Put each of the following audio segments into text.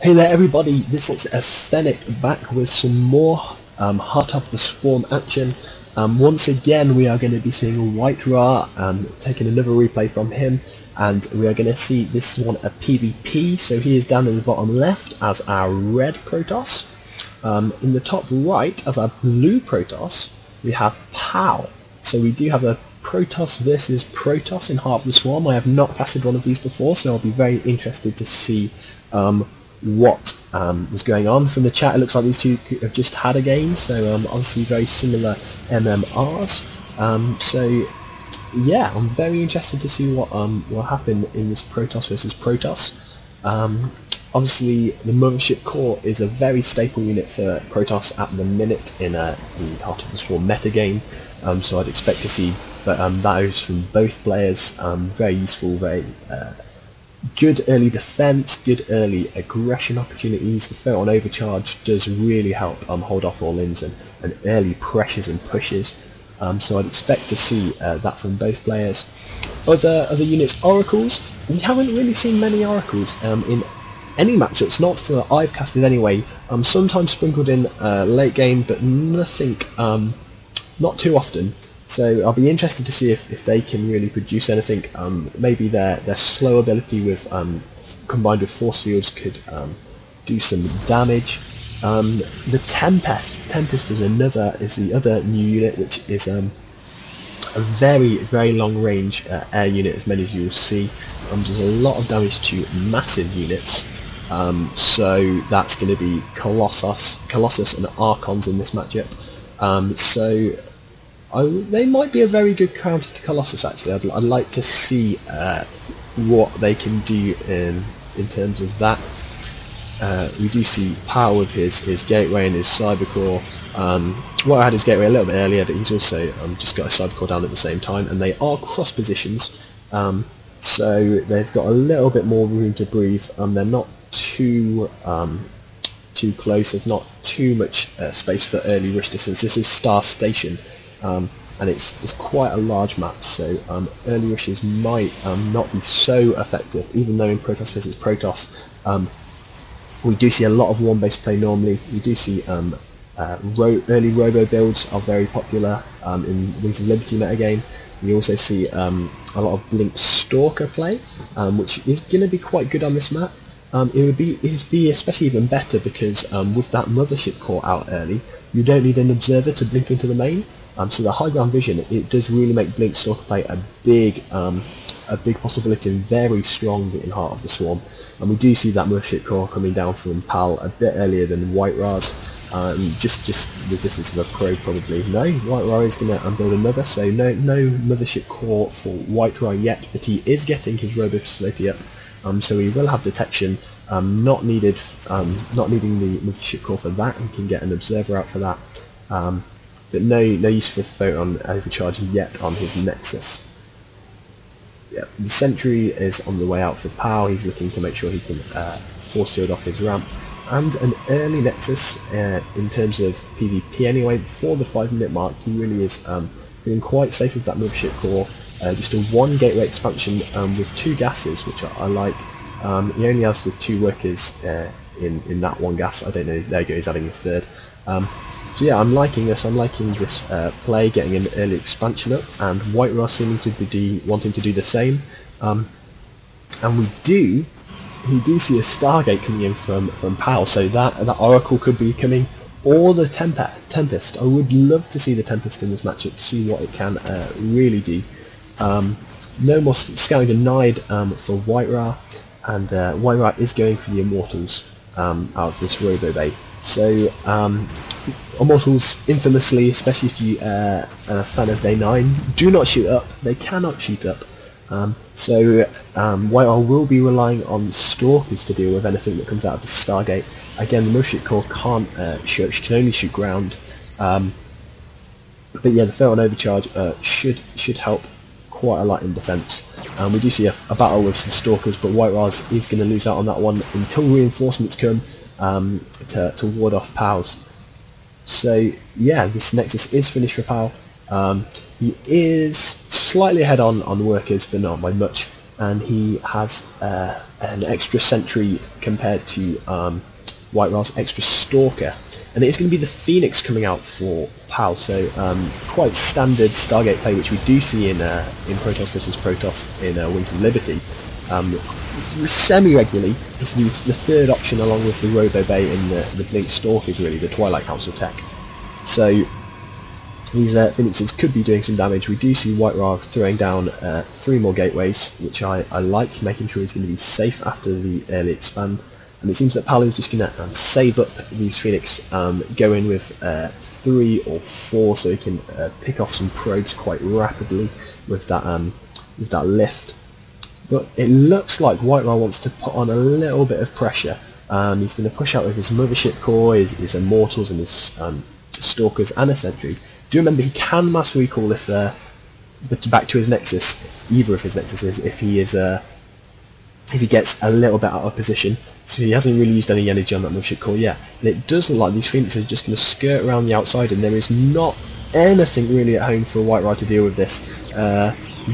Hey there everybody, this is Aesthetic back with some more Heart of the Swarm action. Once again we are going to be seeing White Ra, taking another replay from him, and we are going to see this one a PvP, so he is down in the bottom left as our red Protoss. In the top right as our blue Protoss we have POW, so we do have a Protoss versus Protoss in Heart of the Swarm. I have not casted one of these before, so I'll be very interested to see what was going on. From the chat it looks like these two have just had a game, so obviously very similar MMRs. So yeah, I'm very interested to see what will happen in this Protoss versus Protoss. Obviously the Mothership Core is a very staple unit for Protoss at the minute in the Heart of the Swarm metagame, so I'd expect to see those from both players. Very useful, very good early defense, good early aggression opportunities. The Photon Overcharge does really help hold off all-ins and early pressures and pushes. So I'd expect to see that from both players. Other units, Oracles. We haven't really seen many Oracles in any matchups, not that I've casted anyway. Sometimes sprinkled in late game, but nothing, not too often. So I'll be interested to see if they can really produce anything. Maybe their slow ability with combined with force fields could do some damage. The Tempest is the other new unit, which is a very long range air unit, as many of you will see. Does a lot of damage to massive units. So that's going to be Colossus and Archons in this matchup. They might be a very good counter to Colossus, actually. I'd like to see what they can do in terms of that. We do see POW with his Gateway and his Cybercore. Well, I had his Gateway a little bit earlier, but he's also just got a Cybercore down at the same time, and they are cross positions, so they've got a little bit more room to breathe. They're not too close, there's not too much space for early rush distance. This is Star Station. And it's quite a large map, so early rushes might not be so effective, even though in Protoss versus Protoss we do see a lot of one-base play normally. We do see early robo builds are very popular in Wings of Liberty metagame. We also see a lot of Blink Stalker play, which is going to be quite good on this map. It would be especially even better because with that Mothership Core out early, you don't need an observer to blink into the main. So the high ground vision, it does really make Blink Stalker play a big possibility and very strong in Heart of the Swarm. And we do see that Mothership Core coming down from PAL a bit earlier than White Ra's. Just the distance of a pro probably. No, White Ra is going to build another, so no Mothership Core for White Ra yet, but he is getting his Robo Facility up, so he will have detection. Not needing the Mothership Core for that. He can get an observer out for that. But no use for Photon Overcharge yet on his Nexus. Yeah, the Sentry is on the way out for POW. He's looking to make sure he can force field off his ramp. And an early Nexus in terms of PvP anyway, before the 5-minute mark, he really is feeling quite safe with that Mothership Core. Just a 1 gateway expansion with 2 gases, which I like. He only has the 2 workers in that 1 gas. I don't know, there you go, he's adding a 3rd. So yeah, I'm liking this play, getting an early expansion up, and White Ra seeming to be wanting to do the same. And we do see a Stargate coming in from POW, so that Oracle could be coming, or the Tempest. I would love to see the Tempest in this matchup to see what it can really do. No more scouting denied for White Ra, and White Ra is going for the Immortals out of this Robo Bay. So Immortals, infamously, especially if you are a fan of Day 9, do not shoot up. They cannot shoot up. White Ra will be relying on Stalkers to deal with anything that comes out of the Stargate. Again, the Mothership Core can't shoot up, she can only shoot ground. But yeah, the Photon Overcharge should help quite a lot in defence. We do see a battle with some Stalkers, but White Ra is going to lose out on that one until reinforcements come to ward off POWs. So yeah, this Nexus is finished for POW. He is slightly ahead on workers, but not by much, and he has an extra sentry compared to White Ra's extra stalker, and it's going to be the Phoenix coming out for PAL. So quite standard Stargate play, which we do see in Protoss vs Protoss in Wings of Liberty. Semi-regularly, it's the third option along with the Robo Bay and the Blink Stalkers, really, the Twilight Council tech. So these Phoenixes could be doing some damage. We do see White Ra throwing down 3 more gateways, which I like, making sure he's going to be safe after the early expand. And it seems that PAL is just going to save up these Phoenix, go in with 3 or 4, so he can pick off some probes quite rapidly with that lift. But it looks like White Ra wants to put on a little bit of pressure. He's going to push out with his Mothership Core, his Immortals, and his Stalkers, and a Sentry. Do remember he can mass recall if back to his Nexus, either of his Nexuses, if he gets a little bit out of position. So he hasn't really used any energy on that Mothership Core yet. And it does look like these Phoenixes are just going to skirt around the outside, and there is not anything really at home for White Ra to deal with this.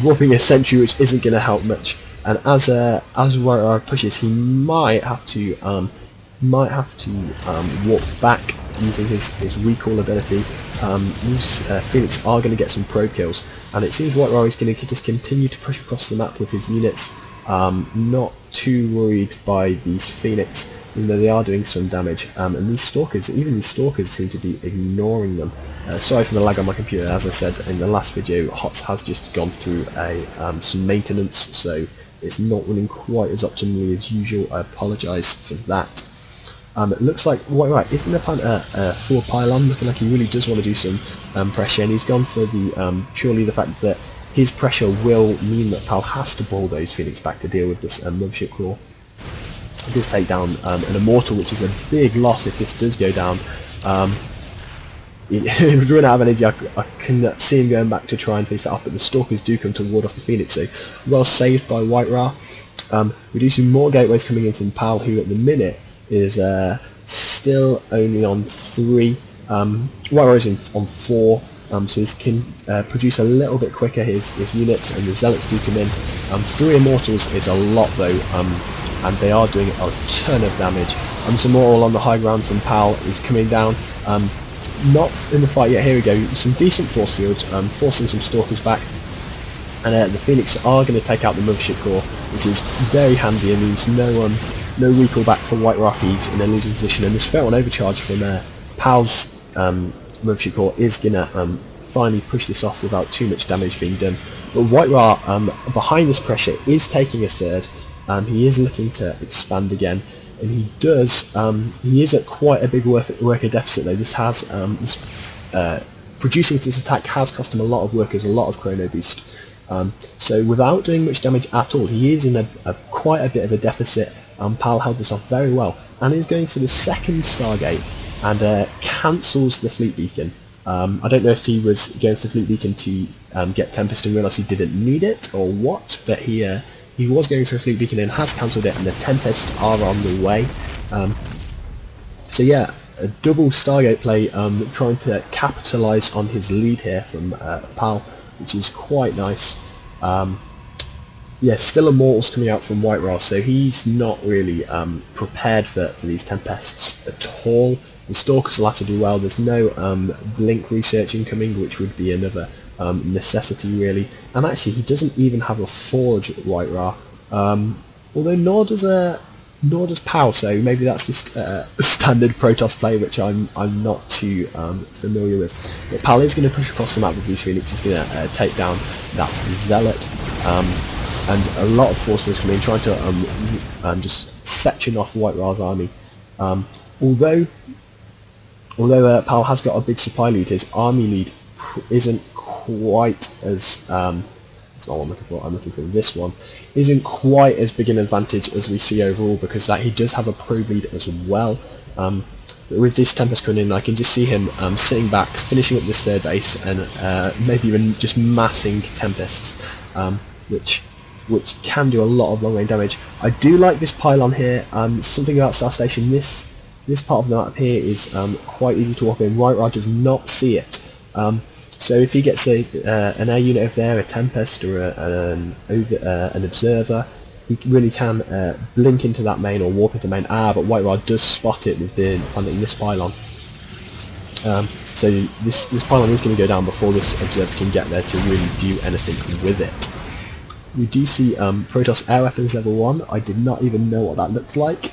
Whopping a Sentry, which isn't going to help much. And as White Ra pushes, he might have to walk back using his recall ability. These Phoenix are going to get some probe kills, and it seems White Ra is going to just continue to push across the map with his units. Not too worried by these Phoenix, even though they are doing some damage. And these Stalkers, even these Stalkers, seem to be ignoring them. Sorry for the lag on my computer. As I said in the last video, HotS has just gone through some maintenance, so it's not running quite as optimally as usual. I apologise for that. It looks like White Ra is going to plant a 4 pylon, looking like he really does want to do some pressure, and he's gone for the purely the fact that his pressure will mean that PAL has to ball those Phoenix back to deal with this Mothership Core. It does take down an Immortal, which is a big loss if this does go down. It would run out of energy. I can see him going back to try and finish that off, but the Stalkers do come to ward off the Phoenix, so well saved by White Ra. We do see more gateways coming in from PAL, who at the minute is still only on 3. White Ra is on 4, so he can produce a little bit quicker his units, and the Zealots do come in. 3 Immortals is a lot though, and they are doing a ton of damage. Some Immortal on the high ground from PAL is coming down. Not in the fight yet. Here we go. Some decent force fields, forcing some Stalkers back, and the Phoenix are going to take out the Mothership Core, which is very handy and means no recall back for White Ra if he's in a losing position. And this Phaeton overcharge from PAL's Mothership Core is going to finally push this off without too much damage being done. But White Ra, behind this pressure, is taking a third. He is looking to expand again. And he does. He is at quite a big worker deficit though. This has producing this attack has cost him a lot of workers, a lot of chrono boost. So without doing much damage at all, he is in quite a bit of a deficit. PAL held this off very well, and is going for the second Stargate and cancels the Fleet Beacon. I don't know if he was going for the Fleet Beacon to get Tempest and realised he didn't need it or what, but he was going for a Fleet Beacon and has cancelled it, and the Tempest are on the way. So yeah, a double Stargate play, trying to capitalise on his lead here from PAL, which is quite nice. Yeah, still Immortals coming out from White Ra, so he's not really prepared for these Tempests at all. The Stalkers will have to do well. There's no Blink research incoming, which would be another necessity really. And actually he doesn't even have a Forge at White Ra, although nor does PAL, so maybe that's just a standard Protoss play, which I'm not too familiar with. But PAL is going to push across the map with these Phoenix. He's going to take down that Zealot, and a lot of forces coming in, trying to just section off White Ra's army. Although PAL has got a big supply lead, his army lead isn't quite as that's not what I'm looking for. I'm looking for this one. Isn't quite as big an advantage as we see overall, because that he does have a probe lead as well. But with this Tempest coming in, I can just see him sitting back, finishing up this third base, and maybe even just massing Tempests, which can do a lot of long range damage. I do like this pylon here. Something about Star Station. This part of the map here is quite easy to walk in. White Ra does not see it. So if he gets an air unit over there, a Tempest or an Observer, he really can blink into that main or warp into main. But White Ra does spot it within planting this pylon. So this pylon is going to go down before this observer can get there to really do anything with it. We do see Protoss air weapons level 1. I did not even know what that looked like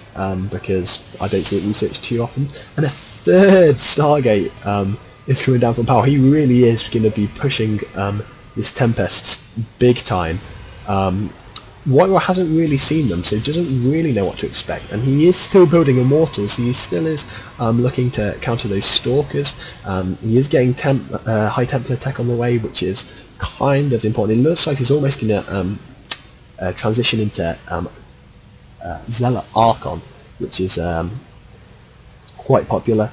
because I don't see it researched too often. And a third Stargate is coming down from Pal. He really is going to be pushing this Tempest big time. White Ra hasn't really seen them, so he doesn't really know what to expect, and he is still building Immortals. He still is looking to counter those Stalkers. He is getting High Templar tech on the way, which is kind of important. It looks like he's almost going to transition into Zealot Archon, which is quite popular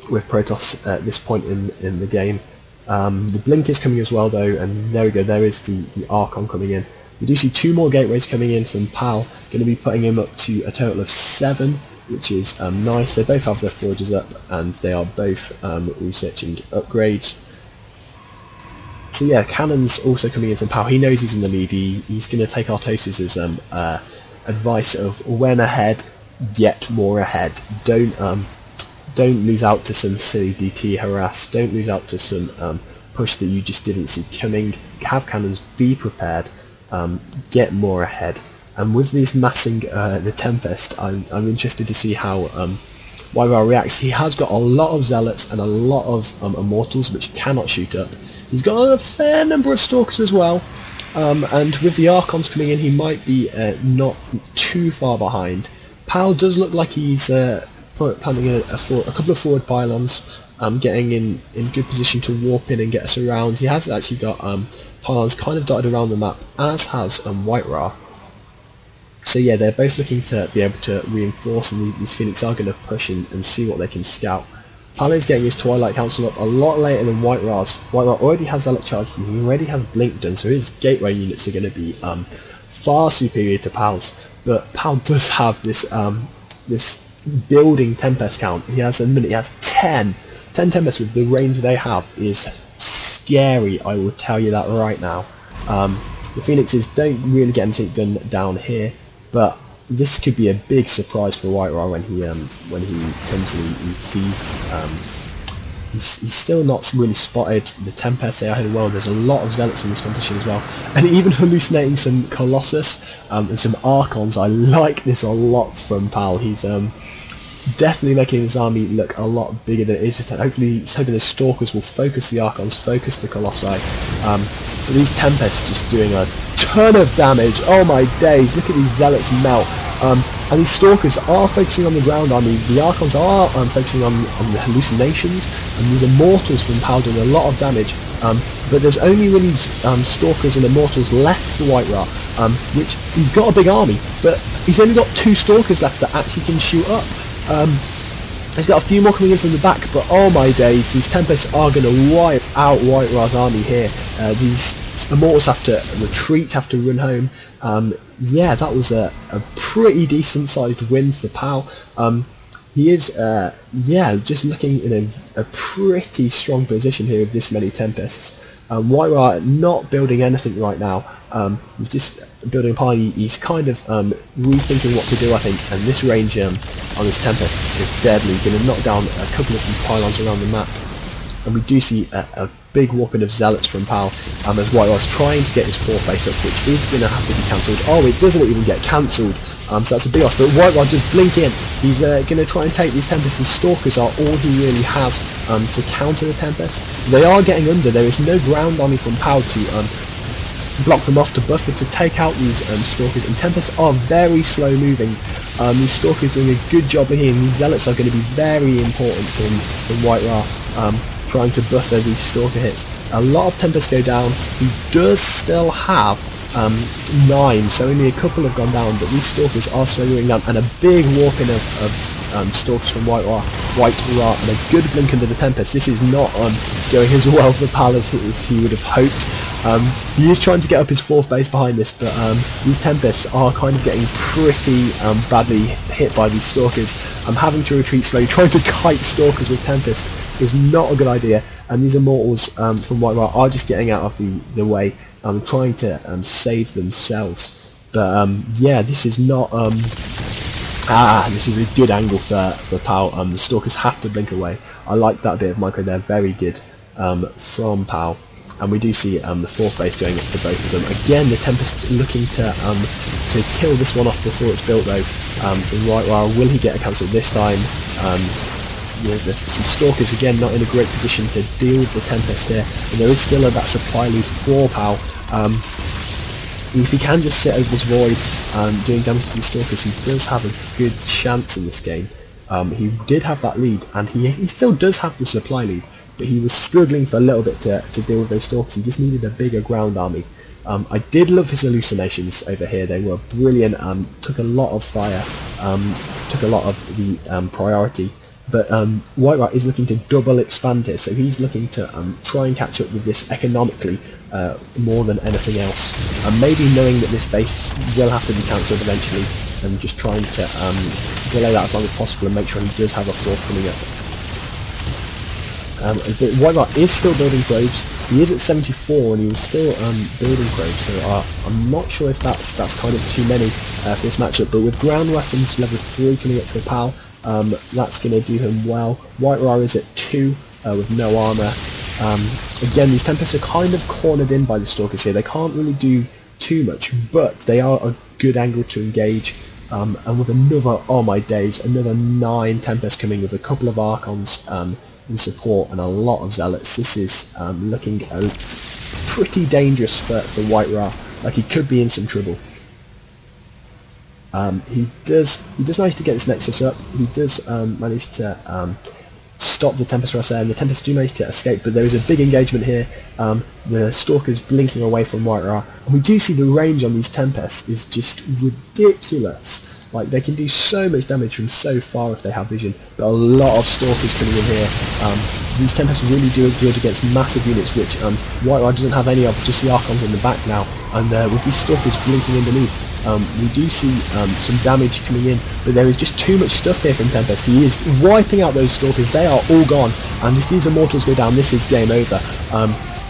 with Protoss at this point in the game. The Blink is coming as well though, and there we go, there is the Archon coming in. We do see 2 more gateways coming in from PAL, going to be putting him up to a total of 7, which is nice. They both have their forges up, and they are both researching upgrades. So yeah, Cannon's also coming in from PAL. He knows he's in the lead. He's going to take HotS's advice of when ahead, get more ahead. Don't lose out to some silly DT harass. Don't lose out to some push that you just didn't see coming. Have cannons, be prepared. Get more ahead, and with these massing the Tempest, I'm interested to see how White Ra reacts. He has got a lot of Zealots and a lot of Immortals which cannot shoot up. He's got a fair number of Stalkers as well, and with the Archons coming in, he might be not too far behind. Pal does look like he's planting a couple of forward pylons, getting in good position to warp in and get us around. He has actually got pylons kind of dotted around the map, as has White Ra. So yeah, they're both looking to be able to reinforce, and these Phoenix are going to push and see what they can scout. Pal is getting his Twilight Council up a lot later than White Ra's. White Ra already has Zealot charged, and he already has Blink done, so his gateway units are going to be far superior to Pal's. But Pal does have this this building Tempest count. He has a minute. He has 10 Tempests with the range they have is scary, I will tell you that right now. The Phoenixes don't really get anything done down here, but this could be a big surprise for White Ra when he comes and he sees. He's still not really spotted the Tempest. They are heading well. There's a lot of Zealots in this competition as well, and even hallucinating some Colossus and some Archons. I like this a lot from Pal. He's definitely making his army look a lot bigger than it is. Just hopefully, he's hoping the Stalkers will focus the Archons, focus the Colossi. But these Tempests just doing a ton of damage. Oh my days! Look at these Zealots melt. And these Stalkers are focusing on the ground army. The Archons are focusing on the hallucinations, and these Immortals from Pal doing a lot of damage. But there's only really Stalkers and Immortals left for White Ra, which he's got a big army, but he's only got 2 Stalkers left that actually can shoot up. He's got a few more coming in from the back, but oh my days, these Tempests are going to wipe out White Ra's army here. These Immortals have to retreat, have to run home. Yeah, that was a pretty decent sized win for Pal. He is, yeah, just looking in a pretty strong position here with this many Tempests. White Ra not building anything right now. He's just building a pile. He's kind of rethinking what to do, I think, and this range on this Tempest is deadly. Going to knock down a couple of these pylons around the map, and we do see a big whopping of Zealots from Pal, as White Ra's trying to get his 4th base up, which is going to have to be cancelled. Oh, it doesn't even get cancelled, so that's a big loss, but White Ra just blink in. He's going to try and take these Tempests. The Stalkers are all he really has to counter the Tempest. They are getting under. There is no ground army from Pal to block them off, to buffer, to take out these Stalkers, and Tempests are very slow moving. These Stalkers doing a good job in here, and these Zealots are going to be very important from White Ra, trying to buffer these Stalker hits. A lot of Tempests go down. He does still have 9, so only a couple have gone down, but these Stalkers are slowly going down, and a big warping of Stalkers from White Ra, and a good blink under the Tempest. This is not going as well for Pal as he would have hoped. He is trying to get up his 4th base behind this, but these Tempests are kind of getting pretty badly hit by these Stalkers. Having to retreat slowly, trying to kite Stalkers with Tempest is not a good idea, and these Immortals from White Ra are just getting out of the way, trying to save themselves. But yeah, this is not this is a good angle for POW. The Stalkers have to blink away. I like that bit of micro there, very good from POW. And we do see the fourth base going up for both of them. Again, the Tempest looking to kill this one off before it's built though. From White, will he get a cancel this time? Yeah, there's some Stalkers again not in a great position to deal with the Tempest here, and there is still that supply lead for POW. If he can just sit over this void doing damage to the Stalkers, he does have a good chance in this game. He did have that lead, and he still does have the supply lead, but he was struggling for a little bit to deal with those Stalkers. He just needed a bigger ground army. I did love his hallucinations over here. They were brilliant, took a lot of fire, took a lot of the priority. But White is looking to double expand here, so he's looking to try and catch up with this economically more than anything else. Maybe knowing that this base will have to be cancelled eventually, and just trying to delay that as long as possible and make sure he does have a fourth coming up. White is still building probes. He is at 74 and he was still building probes, so I'm not sure if that's kind of too many for this matchup. But with ground weapons level 3 coming up for POW, that's going to do him well. White is at 2 with no armour. Again, these Tempests are kind of cornered in by the Stalkers here. They can't really do too much, but they are a good angle to engage. And with another, oh my days, another 9 Tempests coming with a couple of Archons in support and a lot of Zealots. This is looking pretty dangerous for White Ra. Like, he could be in some trouble. He does manage to get this Nexus up. He does manage to stop the Tempest Rush there, and the Tempest do manage to escape, but there is a big engagement here. The Stalker's blinking away from White Ra, and we do see the range on these Tempests is just ridiculous. Like, they can do so much damage from so far if they have vision, but a lot of Stalkers coming in here. These Tempests really do good against massive units, which White Ra doesn't have any of, just the Archons in the back now, and with these Stalkers blinking underneath, we do see some damage coming in, but there is just too much stuff here from Tempest. He is wiping out those Stalkers. They are all gone, and if these Immortals go down, this is game over.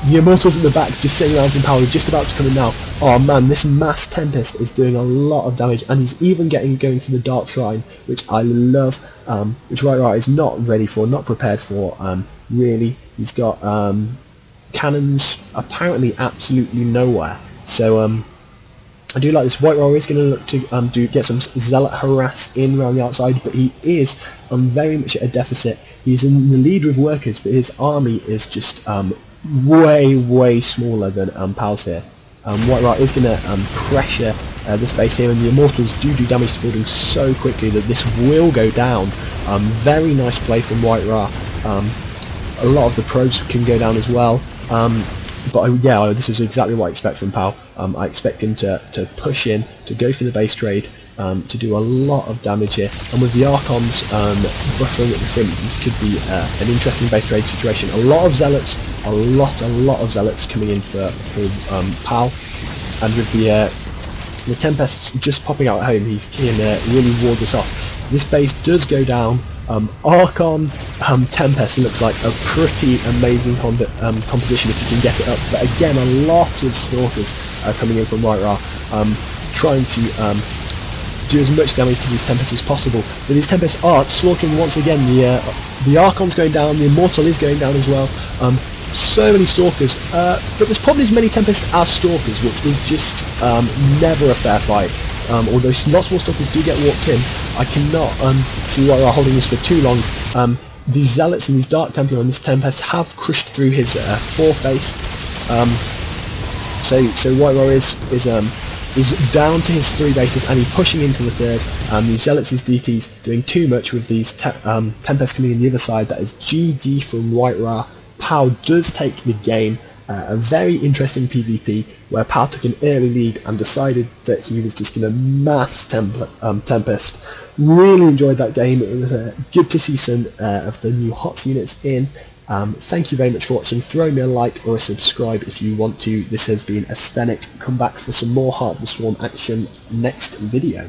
The Immortals at the back just sitting around from POW, just about to come in now. Oh man, this mass Tempest is doing a lot of damage, and he's even going for the Dark Shrine, which I love, which White Ra is not ready for, not prepared for, really. He's got cannons apparently absolutely nowhere, so I do like this. White Ra is going to look to get some Zealot harass in around the outside, but he is very much at a deficit. He's in the lead with workers, but his army is just way smaller than POW's here. White Ra is going to pressure this base here, and the Immortals do damage to buildings so quickly that this will go down. Very nice play from White Ra. A lot of the probes can go down as well. But yeah, this is exactly what I expect from POW. I expect him to push in, to go for the base trade, to do a lot of damage here. And with the Archons buffering at the front, this could be an interesting base trade situation. A lot of Zealots, a lot of Zealots coming in for POW. And with the Tempests just popping out at home, he can really ward this off. This base does go down. Archon Tempest looks like a pretty amazing composition if you can get it up, but again a lot of Stalkers coming in from White Ra, trying to do as much damage to these Tempests as possible, but these Tempests are slaughtering once again. The Archon's going down, the Immortal is going down as well. So many Stalkers, but there's probably as many Tempests as Stalkers, which is just never a fair fight. Although lots more Stalkers do get walked in, I cannot see White Ra holding this for too long. These Zealots and these Dark Templar and this Tempest have crushed through his fourth base. So White Ra is down to his 3 bases, and he's pushing into the third. These Zealots, these DTs, doing too much with these Tempests coming in the other side. That is GG from White Ra. POW does take the game. A very interesting PvP where POW took an early lead and decided that he was just going to mass Tempest. Really enjoyed that game. It was good to see some of the new HotS units in. Thank you very much for watching. Throw me a like or a subscribe if you want to. This has been Aesthetic. Come back for some more Heart of the Swarm action next video.